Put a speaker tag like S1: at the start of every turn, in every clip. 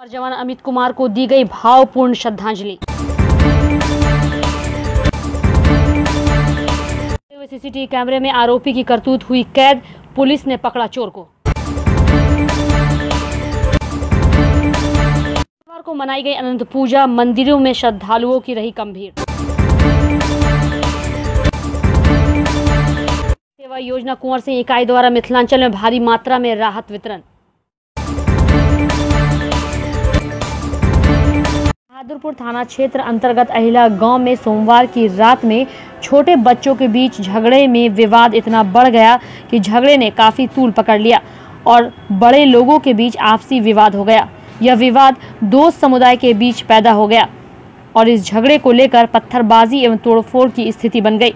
S1: अमर जवान अमित कुमार को दी गई भावपूर्ण श्रद्धांजलि। सीसीटीवी कैमरे में आरोपी की करतूत हुई कैद, पुलिस ने पकड़ा चोर को। सोमवार को मनाई गई अनंत पूजा, मंदिरों में श्रद्धालुओं की रही कम भीड़। सेवा योजना कुंवर सिंह इकाई द्वारा मिथिलांचल में भारी मात्रा में राहत वितरण। बहादुरपुर थाना क्षेत्र अंतर्गत अहिला गांव में सोमवार की रात में छोटे बच्चों के बीच झगड़े में विवाद इतना बढ़ गया कि झगड़े ने काफी तूल पकड़ लिया और बड़े लोगों के बीच आपसी विवाद हो गया। यह विवाद दोस्त समुदाय के बीच पैदा हो गया और इस झगड़े को लेकर पत्थरबाजी एवं तोड़फोड़ की स्थिति बन गई।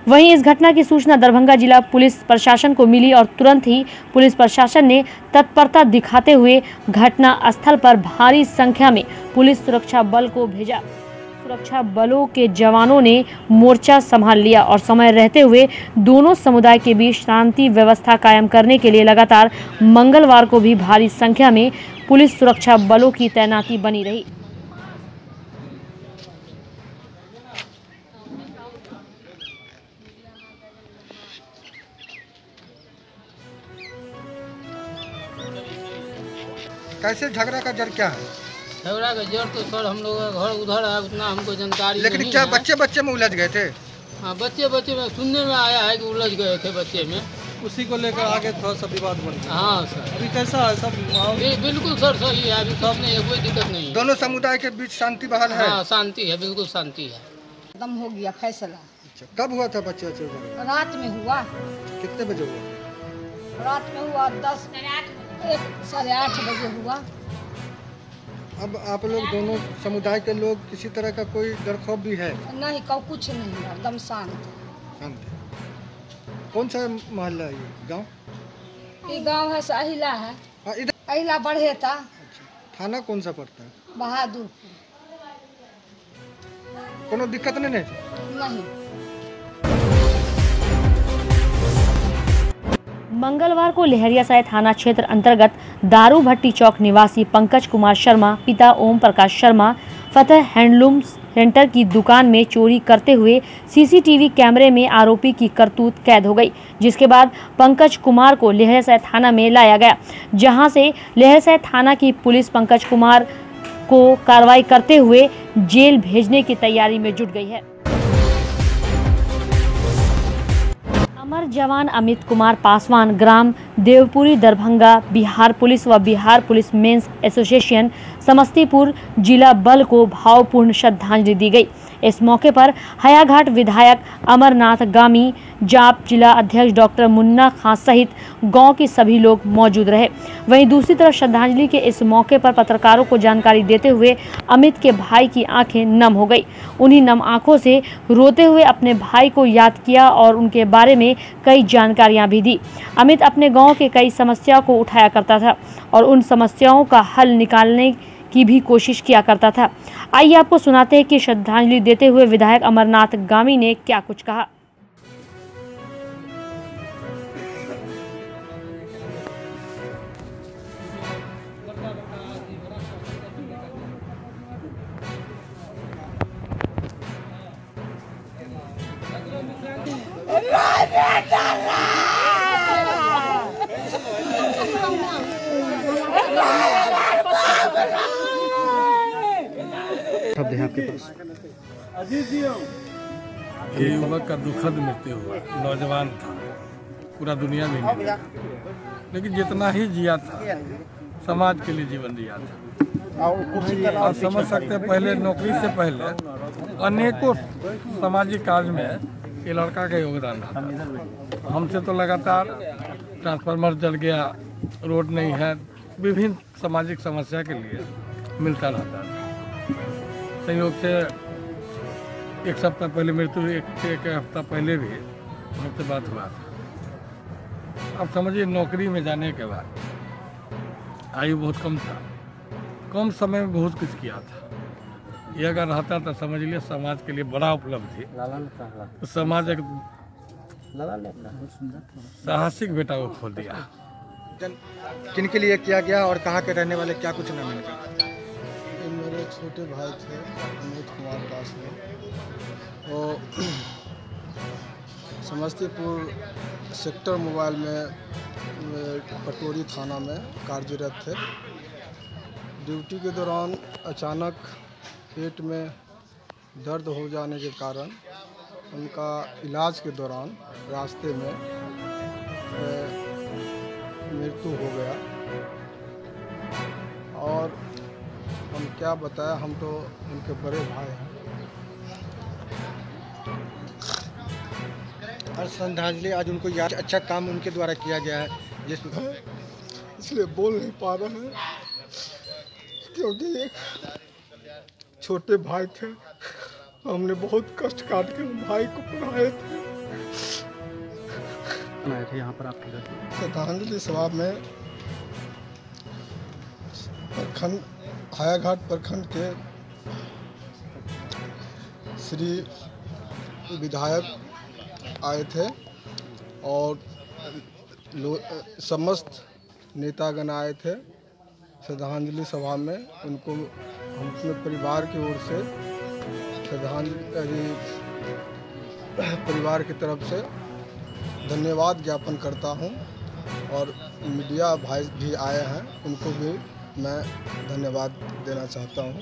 S1: वहीं इस घटना की सूचना दरभंगा जिला पुलिस प्रशासन को मिली और तुरंत ही पुलिस प्रशासन ने तत्परता दिखाते हुए घटना स्थल पर भारी संख्या में पुलिस सुरक्षा बल को भेजा। सुरक्षा बलों के जवानों ने मोर्चा संभाल लिया और समय रहते हुए दोनों समुदाय के बीच शांति व्यवस्था कायम करने के लिए लगातार मंगलवार को भी भारी संख्या में पुलिस सुरक्षा बलों की तैनाती बनी रही।
S2: कैसे झगड़ा का जड़ क्या है?
S3: झगड़ा का जड़ तो सर हम लोग का घर उधर है, उतना हमको जानकारी
S2: लेकिन
S3: नहीं
S2: क्या
S3: है।
S2: बच्चे में उलझ गए थे?
S3: हाँ, बच्चे में सुनने में आया है कि उलझ गए थे बच्चे में,
S4: उसी को लेकर आगे थोड़ा सा विवाद बन गया।
S3: हाँ सर,
S4: अभी कैसा है सब माहौल?
S3: बिल्कुल सर सही है, अभी सब नहीं है, कोई दिक्कत नहीं है।
S2: दोनों समुदाय के बीच शांति बहाल है?
S3: हाँ शांति है, बिल्कुल शांति है।
S5: खत्म हो गया फैसला।
S2: अच्छा, कब हुआ था बच्चे का?
S5: रात में हुआ।
S2: कितने बजे हुआ?
S5: रात में हुआ 10 साढ़े 8 बजे हुआ।
S2: अब आप लोग दोनों समुदाय के लोग किसी तरह का कोई डर खौफ भी है?
S5: नहीं, कुछ नहीं है, एकदम शांत।
S2: कौन सा मोहल्ला है ये गाँव?
S5: ये गांव है अहिला है।
S2: हाँ, इधर
S5: अहिला बढ़े था।
S2: अच्छा, थाना कौन सा पड़ता है?
S5: बहादुरपुर।
S2: कोनो दिक्कत नहीं?
S5: नहीं।
S1: मंगलवार को लहरियासराय थाना क्षेत्र अंतर्गत दारू भट्टी चौक निवासी पंकज कुमार शर्मा पिता ओम प्रकाश शर्मा फतेह हैंडलूम सेंटर की दुकान में चोरी करते हुए सीसीटीवी कैमरे में आरोपी की करतूत कैद हो गई, जिसके बाद पंकज कुमार को लहरियासराय थाना में लाया गया, जहां से लहरियासराय थाना की पुलिस पंकज कुमार को कार्रवाई करते हुए जेल भेजने की तैयारी में जुट गई है। अमर जवान अमित कुमार पासवान ग्राम देवपुरी दरभंगा बिहार पुलिस व Bihar police men's association Samastipur जिला बल को भावपूर्ण श्रद्धांजलि दी गई। इस मौके पर हयाघाट विधायक अमरनाथ गामी, जाप जिला अध्यक्ष डॉक्टर मुन्ना खां सहित गांव के सभी लोग मौजूद रहे। वहीं दूसरी तरफ श्रद्धांजलि के इस मौके पर पत्रकारों को जानकारी देते हुए अमित के भाई की आंखें नम हो गई। उन्हीं नम आंखों से रोते हुए अपने भाई को याद किया और उनके बारे में कई जानकारियां भी दी। अमित अपने गांव के कई समस्याओं को उठाया करता था और उन समस्याओं का हल निकालने की भी कोशिश किया करता था। आइए आपको सुनाते हैं कि श्रद्धांजलि देते हुए विधायक अमरनाथ गामी ने क्या कुछ कहा।
S2: शब्द है आपके पास?
S4: ये युवक का दुखद मृत्यु हुआ। नौजवान था, पूरा दुनिया में नहीं था, लेकिन जितना ही जिया था समाज के लिए जीवन दिया था। आप समझ सकते हैं, पहले नौकरी से पहले अनेकों सामाजिक कार्य में ये लड़का का योगदान रहा। हमसे तो लगातार ट्रांसफार्मर जल गया, रोड नहीं है, विभिन्न सामाजिक समस्या के लिए मिलता रहता था। संयोग से एक सप्ताह पहले मृत्यु, एक हफ्ता पहले भी मुझसे बात हुआ था। अब समझिए, नौकरी में जाने के बाद आयु बहुत कम था, कम समय में बहुत कुछ किया था। ये अगर रहता तो समझ लिया समाज के लिए बड़ा उपलब्धि। तो समाज एक साहसिक बेटा को खोल दिया।
S2: किन के लिए किया गया और कहाँ के रहने वाले, क्या कुछ नाम है इनका? छोटे भाई थे अमित कुमार दास में, वो समस्तीपुर सेक्टर मोबाइल में पटोरी थाना में कार्यरत थे। ड्यूटी के दौरान अचानक पेट में दर्द हो जाने के कारण उनका इलाज के दौरान रास्ते में मृत्यु हो गया। और हम क्या बताएं, हम तो उनके बड़े भाई हैं। और श्रद्धांजलि आज उनको याद, अच्छा काम उनके द्वारा किया गया है जिसमें इसलिए बोल नहीं पा रहे हैं, क्योंकि एक छोटे भाई थे। हमने बहुत कष्ट काट के भाई को पढ़ाए थे।
S6: यहाँ पर आपके
S2: श्रद्धांजलि सभा में प्रखंड हायाघाट प्रखंड के श्री विधायक आए थे और समस्त नेतागण आए थे श्रद्धांजलि सभा में। उनको हम अपने परिवार की ओर से श्रद्धांजलि परिवार की तरफ से धन्यवाद ज्ञापन करता हूं। और मीडिया भाई भी आए हैं, उनको भी मैं धन्यवाद देना चाहता हूं।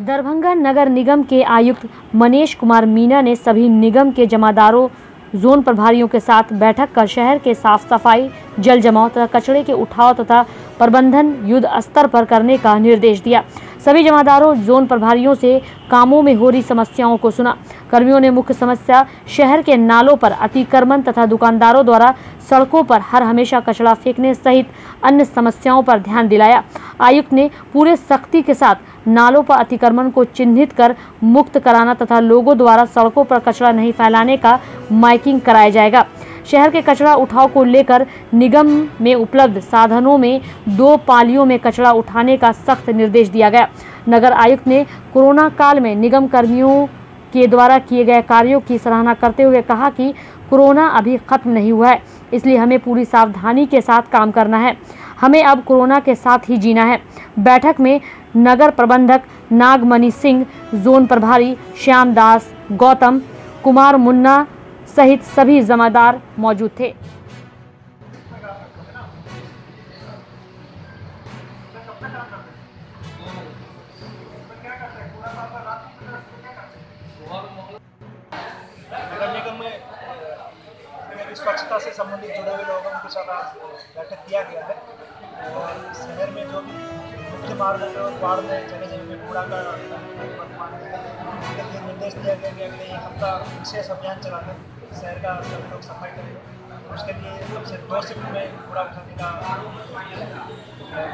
S1: दरभंगा नगर निगम के आयुक्त मनीष कुमार मीना ने सभी निगम के जमादारों, जोन प्रभारियों के साथ बैठक कर शहर के साफ सफाई, जल जमाव तथा कचरे के उठाव तथा प्रबंधन युद्ध स्तर पर करने का निर्देश दिया। सभी जमादारों, जोन प्रभारियों से कामों में हो रही समस्याओं को सुना। कर्मियों ने मुख्य समस्या शहर के नालों पर अतिक्रमण तथा दुकानदारों द्वारा सड़कों पर हर हमेशा कचरा फेंकने सहित अन्य समस्याओं पर ध्यान दिलाया। आयुक्त ने पूरे सख्ती के साथ नालों पर अतिक्रमण को चिन्हित कर मुक्त कराना तथा लोगों द्वारा सड़कों पर कचरा नहीं फैलाने का माइकिंग कराया जाएगा। शहर के कचरा उठाव को लेकर निगम में उपलब्ध साधनों में 2 पालियों में कचरा उठाने का सख्त निर्देश दिया गया। नगर आयुक्त ने कोरोना काल में निगम कर्मियों के द्वारा किए गए कार्यों की सराहना करते हुए कहा कि कोरोना अभी खत्म नहीं हुआ है, इसलिए हमें पूरी सावधानी के साथ काम करना है। हमें अब कोरोना के साथ ही जीना है। बैठक में नगर प्रबंधक नागमणि सिंह, जोन प्रभारी श्याम दास, गौतम कुमार मुन्ना सहित सभी जमादार मौजूद थे।
S7: नगर निगम में स्वच्छता से संबंधित जुड़े हुए लोगों के साथ बैठक किया गया है। और शहर में जो भी मुख्य मार्ग है और वार्ड में जगह जगह पे कूड़ा का निर्देश दिया गया कि अगले 1 हफ्ता विशेष अभियान चलाकर शहर का सभी लोग सफाई करें। उसके लिए हमसे 2 शिफ्ट में कूड़ा उठाने का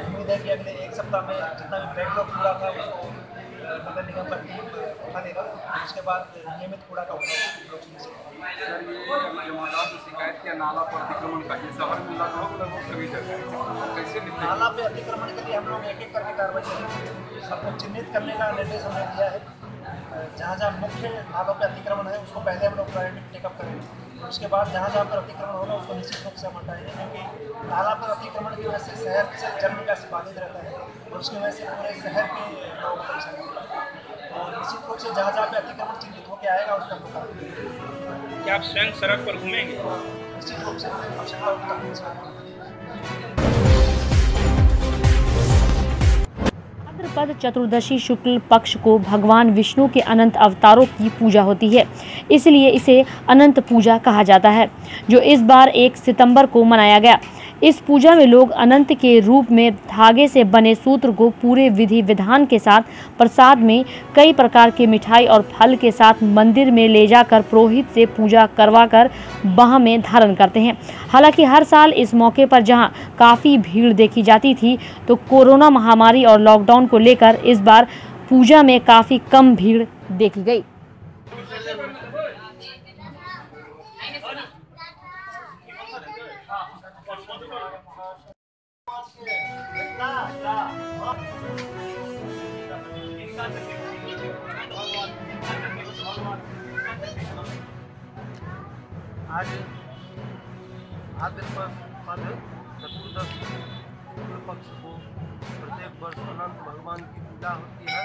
S7: उम्मीद है कि अगले 1 सप्ताह में जितना भी बैकलॉग कूड़ा था उसको नगर निगम का टीम उठा लेगा। उसके बाद नियमित कूड़ा का उठाव
S6: शिकायत किया नाला पर अतिक्रमण का, ये शहर में लगभग सभी जगह कैसे
S7: नाला पे अतिक्रमण के लिए हम लोग एक-एक करके कार्रवाई करेंगे। सबको चिन्हित करने का निर्देश हमने दिया है। जहाँ जहाँ मुख्य नालों पे अतिक्रमण है उसको पहले हम लोग प्रायोरिटी टेकअप करेंगे। उसके बाद जहाँ जहाँ पर अतिक्रमण होगा उसको निश्चित रूप से हम हटाएंगे, क्योंकि नाला पर अतिक्रमण की वजह से शहर से जल निकासी बाधित रहता है और उसकी वजह से पूरे शहर के लोग परेशान होते हैं। और निश्चित रूप से जहाँ जहाँ पे अतिक्रमण चिन्हित होकर आएगा उसका मुकाबला।
S6: क्या आप स्वयं सड़क पर घूमेंगे?
S7: निश्चित रूप से
S1: भाद्रपद चतुर्दशी शुक्ल पक्ष को भगवान विष्णु के अनंत अवतारों की पूजा होती है, इसलिए इसे अनंत पूजा कहा जाता है, जो इस बार 1 सितंबर को मनाया गया। इस पूजा में लोग अनंत के रूप में धागे से बने सूत्र को पूरे विधि विधान के साथ प्रसाद में कई प्रकार की मिठाई और फल के साथ मंदिर में ले जाकर पुरोहित से पूजा करवाकर बाह में धारण करते हैं। हालांकि हर साल इस मौके पर जहां काफ़ी भीड़ देखी जाती थी, तो कोरोना महामारी और लॉकडाउन को लेकर इस बार पूजा में काफ़ी कम भीड़ देखी गई।
S7: आज भाद्रपद चतुर्दशी
S8: शुक्ल पक्ष को प्रत्येक वर्ष अनंत भगवान की पूजा होती है।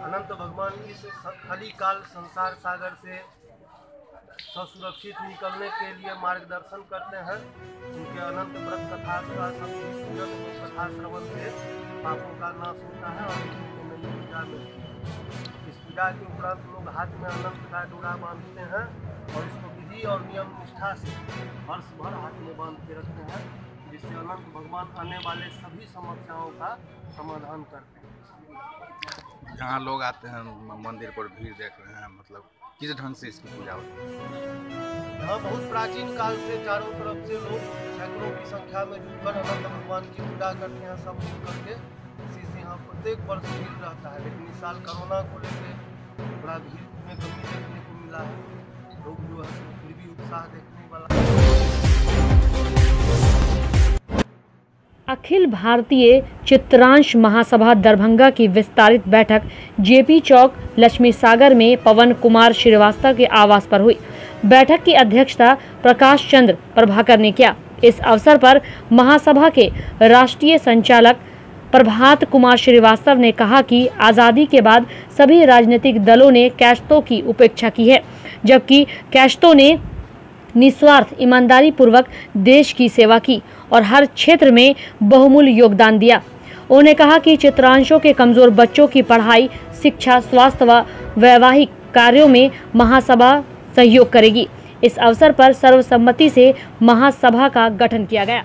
S8: अनंत भगवान इस कलिकाल संसार सागर से सुरक्षित निकलने के लिए मार्गदर्शन करते हैं। उनके अनंत व्रत कथा का पूजन कथा श्रवण से पापों का नाश होता है और नई पूजा मिलती है। इस पूजा के उपरांत लोग हाथ में अनंत का डोरा बांधते हैं और इसको विधि और नियम निष्ठा से वर्ष भर हाथ में बांध के रखते हैं, जिससे अनंत भगवान आने वाले सभी समस्याओं का समाधान करते हैं।
S9: यहाँ लोग आते हैं मंदिर पर भीड़ देख रहे हैं, मतलब किस ढंग से इसकी पूजा होती है?
S8: यहाँ बहुत प्राचीन काल से चारों तरफ से लोग सैकड़ों की संख्या में जुटकर अनंत भगवान की पूजा करते हैं सब मिल करके। इसी से यहाँ प्रत्येक वर्ष भीड़ रहता है, लेकिन इस साल कोरोना को लेकर बड़ा भीड़ में कमी देखने को मिला है। लोग जो है फिर भी उत्साह देखने वाला।
S1: अखिल भारतीय चित्रांश महासभा दरभंगा की विस्तारित बैठक जेपी चौक लक्ष्मी सागर में पवन कुमार श्रीवास्तव के आवास पर हुई। बैठक की अध्यक्षता प्रकाश चंद्र प्रभाकर ने किया। इस अवसर पर महासभा के राष्ट्रीय संचालक प्रभात कुमार श्रीवास्तव ने कहा कि आज़ादी के बाद सभी राजनीतिक दलों ने कैस्टों की उपेक्षा की है, जबकि कैस्टों ने निस्वार्थ ईमानदारी पूर्वक देश की सेवा की और हर क्षेत्र में बहुमूल्य योगदान दिया। उन्होंने कहा कि चित्रांशों के कमजोर बच्चों की पढ़ाई, शिक्षा, स्वास्थ्य व वैवाहिक कार्यों में महासभा सहयोग करेगी। इस अवसर पर सर्वसम्मति से महासभा का गठन किया गया।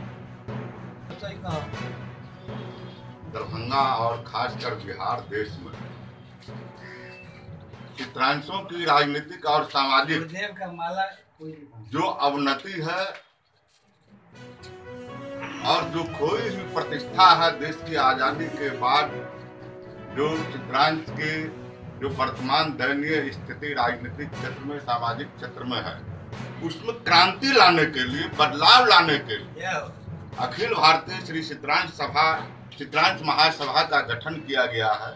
S10: दरभंगा और खासकर बिहार देश में चित्रांशों की राजनीतिक और सामाजिक जो अवनति है और जो खोई हुई प्रतिष्ठा है देश की आजादी के बाद, जो चित्रांश की जो वर्तमान दयनीय स्थिति राजनीतिक क्षेत्र में, सामाजिक क्षेत्र में है, उसमें क्रांति लाने के लिए, बदलाव लाने के लिए अखिल भारतीय श्री चित्रांश महासभा का गठन किया गया है।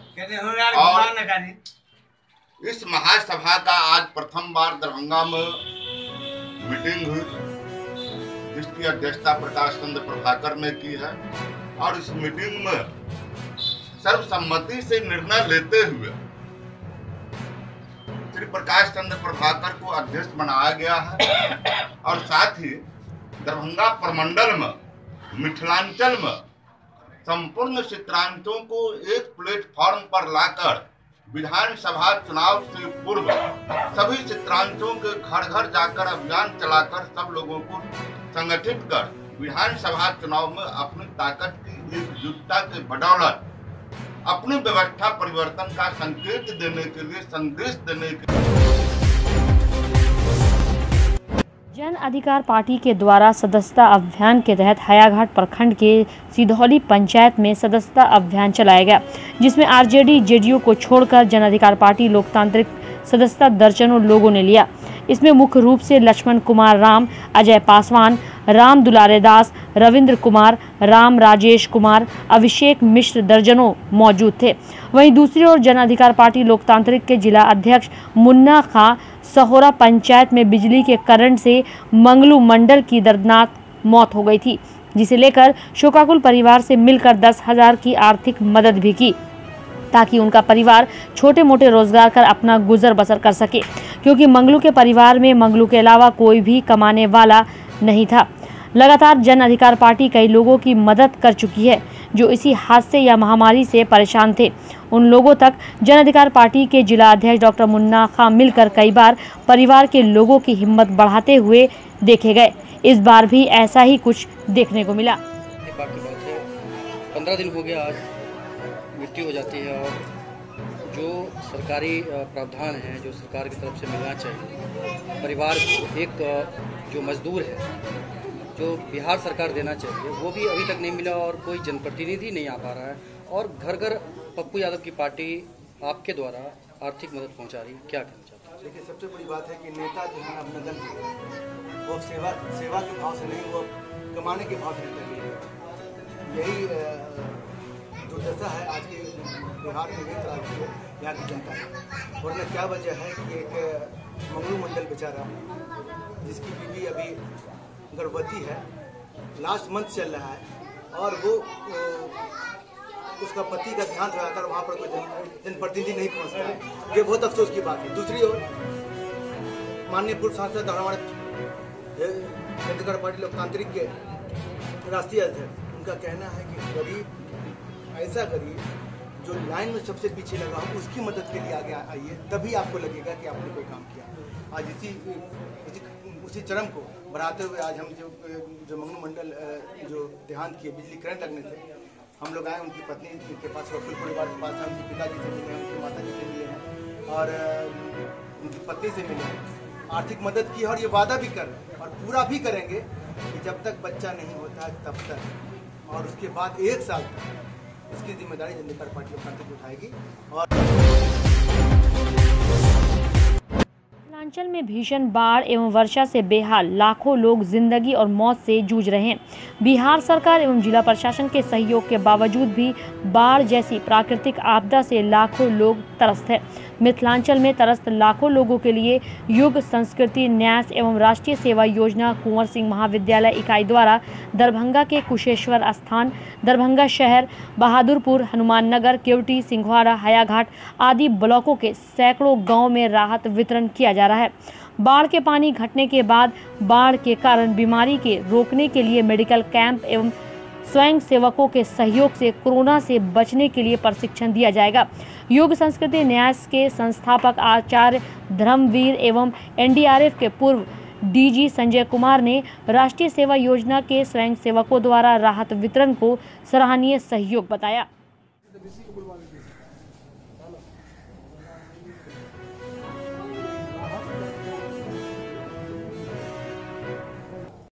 S10: और इस महासभा का आज प्रथम बार दरभंगा में मीटिंग हुई, जिसकी अध्यक्षता प्रकाश चंद्र प्रभाकर ने की है। और इस मीटिंग में सर्वसम्मति से निर्णय लेते हुए श्री प्रकाश चंद्र प्रभाकर को अध्यक्ष बनाया गया है। और साथ ही दरभंगा प्रमंडल में, मिथिलांचल में संपूर्ण चित्रांशों को एक प्लेटफॉर्म पर लाकर विधानसभा चुनाव से पूर्व सभी चित्रांशों के घर घर जाकर अभियान चलाकर सब लोगों को संगठित कर विधानसभा चुनाव में अपनी ताकत की एकजुटता के बदौलत अपनी व्यवस्था परिवर्तन का संकेत देने के लिए, संदेश देने के लिए
S1: जन अधिकार पार्टी के द्वारा सदस्यता अभियान के तहत हयाघाट प्रखंड के सिधौली पंचायत में सदस्यता अभियान चलाया गया, जिसमें आरजेडी जेडीयू को छोड़कर जन अधिकार पार्टी लोकतांत्रिक सदस्यता दर्जनों लोगों ने लिया। इसमें मुख्य रूप से लक्ष्मण कुमार राम, अजय पासवान, राम दुलारे दास, रविंद्र कुमार, राम राजेश कुमार, अभिषेक मिश्र दर्जनों मौजूद थे। वहीं दूसरी ओर जन अधिकार पार्टी लोकतांत्रिक के जिला अध्यक्ष मुन्ना खां सहोरा पंचायत में बिजली के करंट से मंगलू मंडल की दर्दनाक मौत हो गई थी, जिसे लेकर शोकाकुल परिवार से मिलकर 10,000 की आर्थिक मदद भी की, ताकि उनका परिवार छोटे मोटे रोजगार कर अपना गुजर बसर कर सके, क्योंकि मंगलू के परिवार में मंगलू के अलावा कोई भी कमाने वाला नहीं था। लगातार जन अधिकार पार्टी कई लोगों की मदद कर चुकी है जो इसी हादसे या महामारी से परेशान थे। उन लोगों तक जन अधिकार पार्टी के जिला अध्यक्ष डॉक्टर मुन्ना खां मिलकर कई बार परिवार के लोगों की हिम्मत बढ़ाते हुए देखे गए। इस बार भी ऐसा ही कुछ देखने को मिला।
S11: 15 दिन हो गया, आज मृत्यु हो जाती है और जो सरकारी प्रावधान है, जो सरकार की तरफ से मिलना चाहिए परिवार को, एक जो मजदूर है जो बिहार सरकार देना चाहिए वो भी अभी तक नहीं मिला और कोई जनप्रतिनिधि नहीं आ पा रहा है। और घर घर पप्पू यादव की पार्टी आपके द्वारा आर्थिक मदद पहुंचा रही है, क्या कहना चाहते हैं?
S12: देखिए, सबसे बड़ी बात है कि नेता जो है अपना दल वो सेवा के भाव से नहीं, वो कमाने के भाव से नहीं। यही दुर्दशा है आज के बिहार में, यही खराबी है यहाँ की जनता है। वरना क्या वजह है कि एक मंगलू मंडल बेचारा जिसकी बीवी अभी गर्भवती है, लास्ट मंथ चल रहा है, और वो उसका पति का ध्यान रखकर वहाँ पर कोई जनप्रतिनिधि नहीं पहुँचता है। ये बहुत अफसोस की बात है। दूसरी ओर माननीय पूर्व सांसद और हमारे छत्तीसगढ़ पार्टी लोकतांत्रिक के राष्ट्रीय अध्यक्ष, उनका कहना है कि गरीब ऐसा गरीब जो लाइन में सबसे पीछे लगा हो उसकी मदद के लिए आगे आइए, तभी आपको लगेगा कि आपने कोई काम किया। आज उसी चरम को बढ़ाते हुए आज हम जो मंगनू मंडल जो देहांत किए बिजली करंट लगने से, हम लोग आए उनकी पत्नी के पास, वकील परिवार के पास, उनके पिताजी से मिले हैं, उनकी माता जी से मिले हैं और उनकी पत्नी से मिले हैं, आर्थिक मदद की और ये वादा भी कर रहे हैं और पूरा भी करेंगे कि जब तक बच्चा नहीं होता है तब तक, और उसके बाद 1 साल तक इसकी जिम्मेदारी जनता पार्टी लोकतांत्रिक उठाएगी। और
S1: मिथिलांचल में भीषण बाढ़ एवं वर्षा से बेहाल लाखों लोग जिंदगी और मौत से जूझ रहे हैं। बिहार सरकार एवं जिला प्रशासन के सहयोग के बावजूद भी बाढ़ जैसी प्राकृतिक आपदा से लाखों लोग त्रस्त हैं। मिथिलांचल में त्रस्त लाखों लोगों के लिए युग संस्कृति न्यास एवं राष्ट्रीय सेवा योजना कुंवर सिंह महाविद्यालय इकाई द्वारा दरभंगा के कुशेश्वर स्थान, दरभंगा शहर, बहादुरपुर, हनुमान नगर, केवटी, सिंघवाड़ा, हयाघाट आदि ब्लॉकों के सैकड़ों गाँव में राहत वितरण किया जा रहा है। बाढ़ के पानी घटने के बाद बाढ़ के कारण बीमारी के रोकने के लिए मेडिकल कैंप एवं स्वयं सेवकों के सहयोग से कोरोना से बचने के लिए प्रशिक्षण दिया जाएगा। युग संस्कृति न्यास के संस्थापक आचार्य धर्मवीर एवं एनडीआरएफ के पूर्व डीजी संजय कुमार ने राष्ट्रीय सेवा योजना के स्वयं सेवकों द्वारा राहत वितरण को सराहनीय सहयोग बताया।